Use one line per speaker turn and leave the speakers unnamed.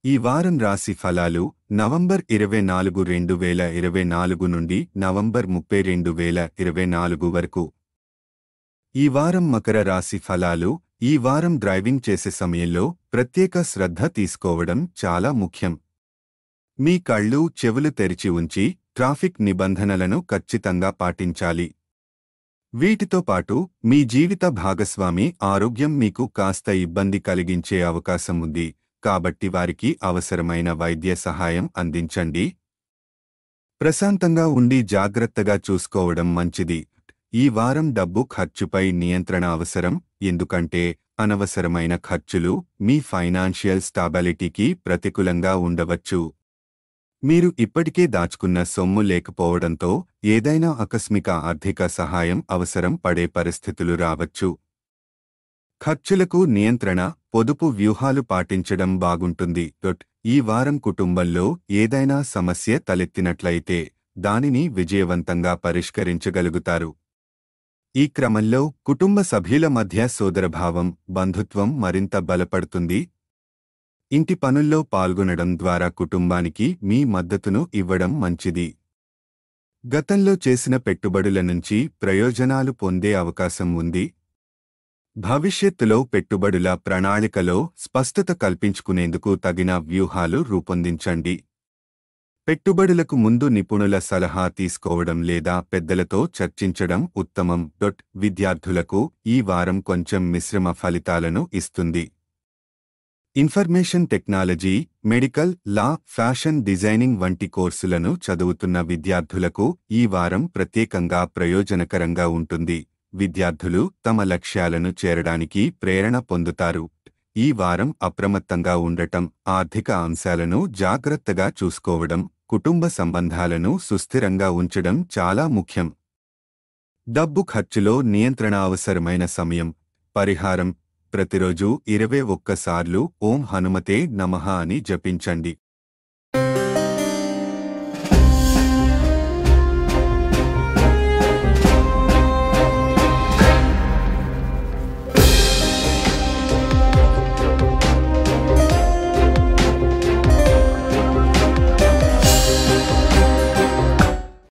ఈ వారం రాశి ఫలాలు నవంబర్ 24, 2024 నుండి నవంబర్ 30, 2024 వరకు. ఈ వారం మకర రాశి ఫలాలు. ఈ వారం డ్రైవింగ్ చేసే సమయంలో ప్రత్యేక శ్రద్ధ తీసుకోవడం చాలా ముఖ్యం. మీ కళ్ళు చెవులు తెరిచి ఉంచి ట్రాఫిక్ నిబంధనలను ఖచ్చితంగా పాటించాలి. వీటితో పాటు మీ జీవిత భాగస్వామి ఆరోగ్యం మీకు కాస్త ఇబ్బంది కలిగించే అవకాశం ఉంది, కాబట్టి వారికి అవసరమైన వైద్య సహాయం అందించండి. ప్రశాంతంగా ఉండి జాగ్రత్తగా చూసుకోవడం మంచిది. ఈ వారం డబ్బు ఖర్చుపై నియంత్రణ అవసరం, ఎందుకంటే అనవసరమైన ఖర్చులు మీ ఫైనాన్షియల్ స్టాబిలిటీకి ప్రతికూలంగా ఉండవచ్చు. మీరు ఇప్పటికే దాచుకున్న సొమ్ము లేకపోవడంతో ఏదైనా ఆకస్మిక ఆర్థిక సహాయం అవసరం పడే పరిస్థితులు రావచ్చు. ఖర్చులకు నియంత్రణ, పొదుపు వ్యూహాలు పాటించడం బాగుంటుంది. ఈ వారం కుటుంబంలో ఏదైనా సమస్య తలెత్తినట్లయితే దానిని విజయవంతంగా పరిష్కరించగలుగుతారు. ఈ క్రమంలో కుటుంబ సభ్యుల మధ్య సోదరభావం, బంధుత్వం మరింత బలపడుతుంది. ఇంటి పనుల్లో పాల్గొనడం ద్వారా కుటుంబానికి మీ మద్దతును ఇవ్వడం మంచిది. గతంలో చేసిన పెట్టుబడుల నుంచి ప్రయోజనాలు పొందే అవకాశం ఉంది. భవిష్యత్తులో పెట్టుబడుల ప్రణాళికలో స్పష్టత కల్పించుకునేందుకు తగిన వ్యూహాలు రూపొందించండి. పెట్టుబడులకు ముందు నిపుణుల సలహా తీసుకోవడం లేదా పెద్దలతో చర్చించడం ఉత్తమం. విద్యార్థులకు ఈ వారం కొంచెం మిశ్రమ ఫలితాలను ఇస్తుంది. ఇన్ఫర్మేషన్ టెక్నాలజీ, మెడికల్, లా, ఫ్యాషన్ డిజైనింగ్ వంటి కోర్సులను చదువుతున్న విద్యార్థులకు ఈ వారం ప్రత్యేకంగా ప్రయోజనకరంగా ఉంటుంది. విద్యార్థులు తమ లక్ష్యాలను చేరడానికి ప్రేరణ పొందుతారు. ఈ వారం అప్రమత్తంగా ఉండటం, ఆర్థిక అంశాలను జాగ్రత్తగా చూసుకోవడం, కుటుంబ సంబంధాలను సుస్థిరంగా ఉంచడం చాలా ముఖ్యం. డబ్బు ఖర్చులో నియంత్రణ అవసరమైన సమయం. పరిహారం: ప్రతిరోజు 21 సార్లు ఓం హనుమతే నమః అని జపించండి.